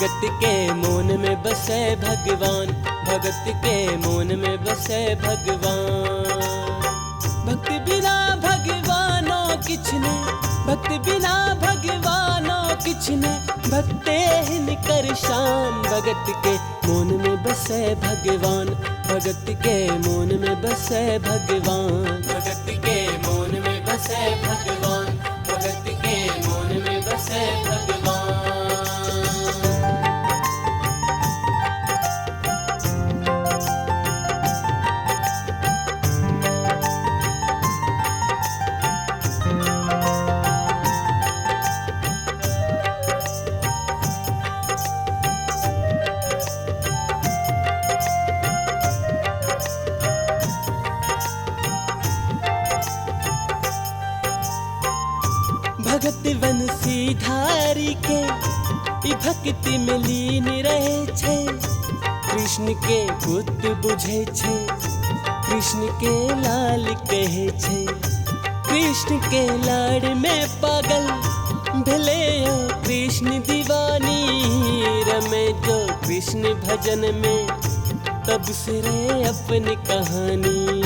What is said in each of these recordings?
भगत के मोन में बसे भगवान, भगत के मोन में बसे भगवान। भक्ति बिना भगवानों किछ ने, भक्ति बिना भगवानों किछ ने, भक्ते हिन कर शान। भगत के मोन में बसे भगवान, भगत के मोन में बसे भगवान, भगत के मोन में बसे भगवान, भगत के मोन में बसे भगवान। भगत वंशीधारी के ई भक्ति में लीन रहे छे। कृष्ण के पुत बुझे छे, कृष्ण के लाल कहे छे। कृष्ण के लाड़ में पागल भले कृष्ण दीवानी। रमे जो कृष्ण भजन में तब से रे अपनी कहानी।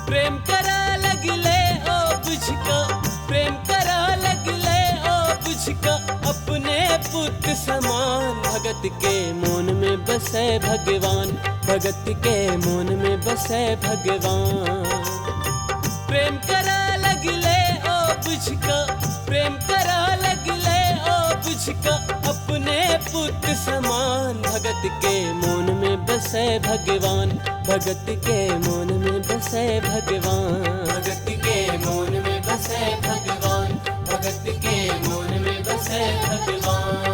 प्रेम करा लगले ओ बुझका, प्रेम करा लगले ओ बुझका, अपने पुत्र समान। भगत के मोन में बसे भगवान, भगत के मोन में बसे भगवान। प्रेम करा लगले ओ बुझका, प्रेम करा लगले ओ बुझका, अपने पुत्र समान। भगत के मोन में बसे भगवान, भगत के मोन में बसे भगवान, भगत के मोन में बसे भगवान, भगत के मोन में बसे भगवान।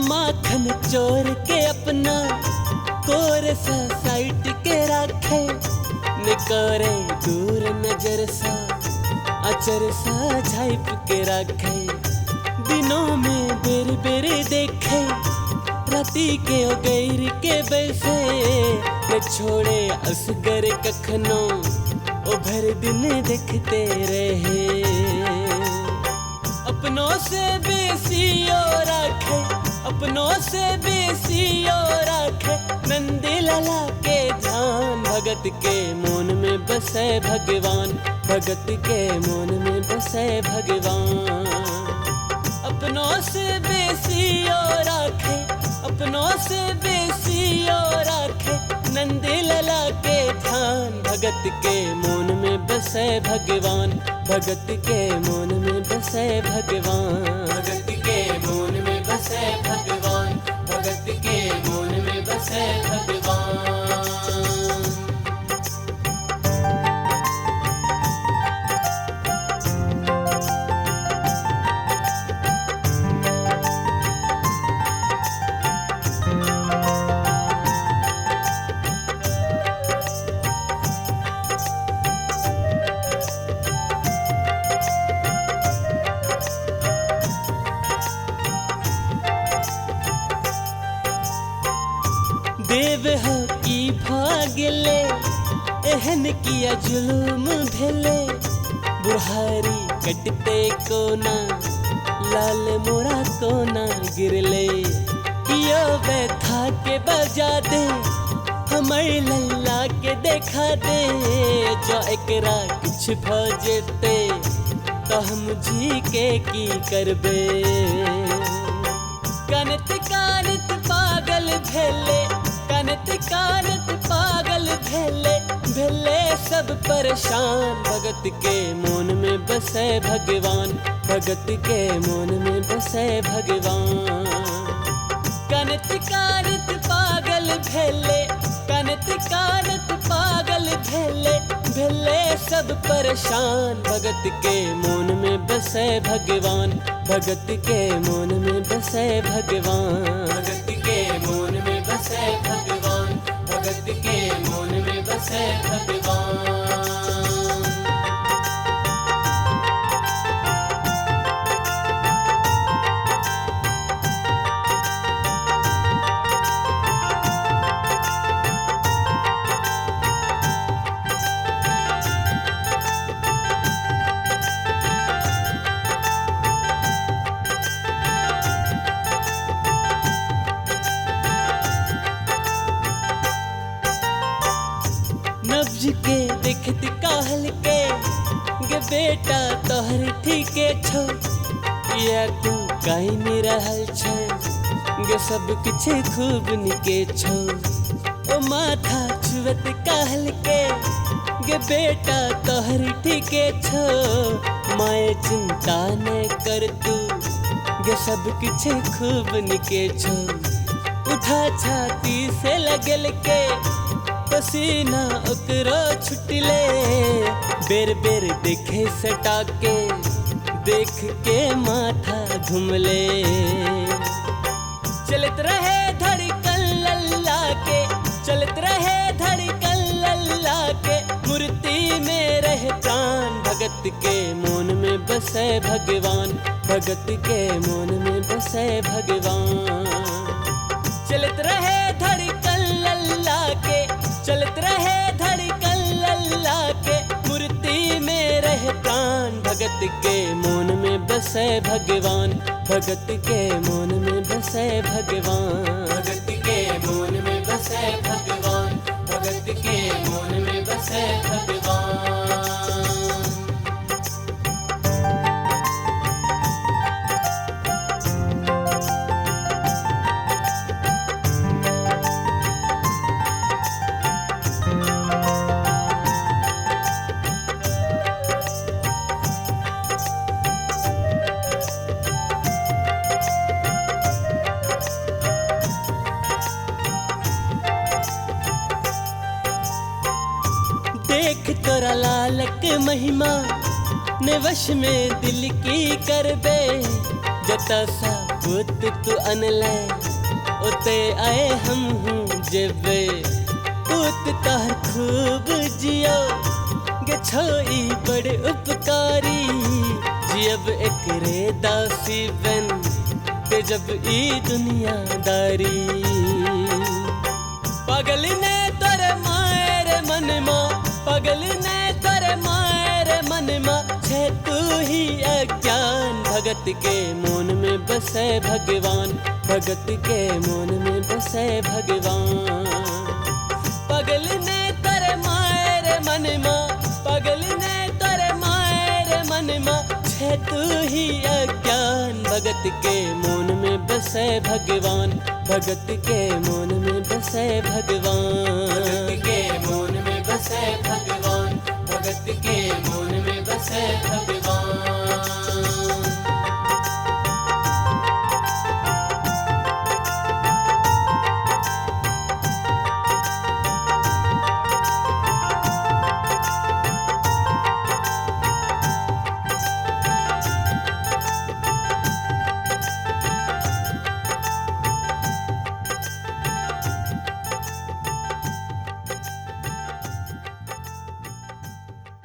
माखन चोर के अपना कोर सा साइट के रखे, निकोरे दूर नजर सा अचर सा झाइप के रखे। दिनों में बेर बेर देखे, राती के ओ गैर के बैसे। न छोड़े असगर कखनो ओ भर दिन देखते रहे। अपनों से बेसी ओ रखे, अपनों से बेसी ओ रखे, नंदी लाला के ध्यान। भगत के मोन में बसे भगवान, भगत के मोन में बसे भगवान। अपनों से बेसी ओ रखे, अपनों से बेसी ओ रखे, नंदी लाला के ध्यान। भगत के मोन में बसे भगवान, भगत के मोन में बसे भगवान, भगत के मोन में बसे भगवान, भगत के मोन में बसे भगवान। देव हो की भागले, एहन किया जुलूम भेले। बुढ़ारी कटते कोना, लाल मोरा कोना गिरले। कियो बैठा के बजा दे, हमर लल्ला के देखा दे। जो एकरा किछ भ जेते, तो हम जी के की करबे। कानत कानत पागल भेले, कानत कानत पागल भेले। भेले सब परेशान, भगत के मोन में बसे भगवान, भगत के मोन में बसे भगवान। कानत कानत पागल भेले, कानत कानत पागल भेले। भेले सब परेशान, भगत के मोन में बसे भगवान, भगत के मोन में बसे भगवान, भगत के भगवान। नब्ज के देखत कहल के गे बेटा तोहर ठीके छौ, या तू कहीं नहीं रहल छ गे सब कुछ खूब निके छौ। ओ माथा छुअत कहल के गे बेटा तोहर ठीके छौ, माए चिंता न कर तू गे सब कुछ खूब निके छौ। उठा छाती से लगल के पसीना ओकरो छुटले, बेर बेर देखे सटा के देख के माथा घुमले। चलत रहे धड़कन लल्ला के, चलत रहे धड़कन लल्ला के, मूर्ति में रहे प्राण भगत के मन में बसे भगवान, भगत के मन में बसे भगवान। चलत रहे धड़कन लल्ला के, चलत रहे धड़कन लल्ला के, मूर्ति में रहे प्राण भगत के मन में बसे भगवान, भगत के मन में बसे भगवान, भगत के मन में बसे भगवान, भगत के मन में बसे भगवान। देख तोरा लालक महिमा ने वश में दिल की करबे, जता सा पुत तू अनले ओते आए हम हूँ जेबे। पुत तोहर खूब जियो गे छोई बड़ उपकारी, जियब एकरे दासी बन के जब ई दुनियादारी। पागल ने तोरे मायर मनमा, पागल ने तोरे मायर मनमा, छे तू ही अज्ञान भगत के मन में बसे भगवान, भगत के मन में बसे भगवान। पागल ने तोरे मायर मनमा, पागल ने तोरे मायर मनमा, छे तू ही अज्ञान भगत के मन में बसे भगवान, भगत के मन में बसे भगवान, भगत के मन में बसे भगवान, भगत के मन में बसे भगवान।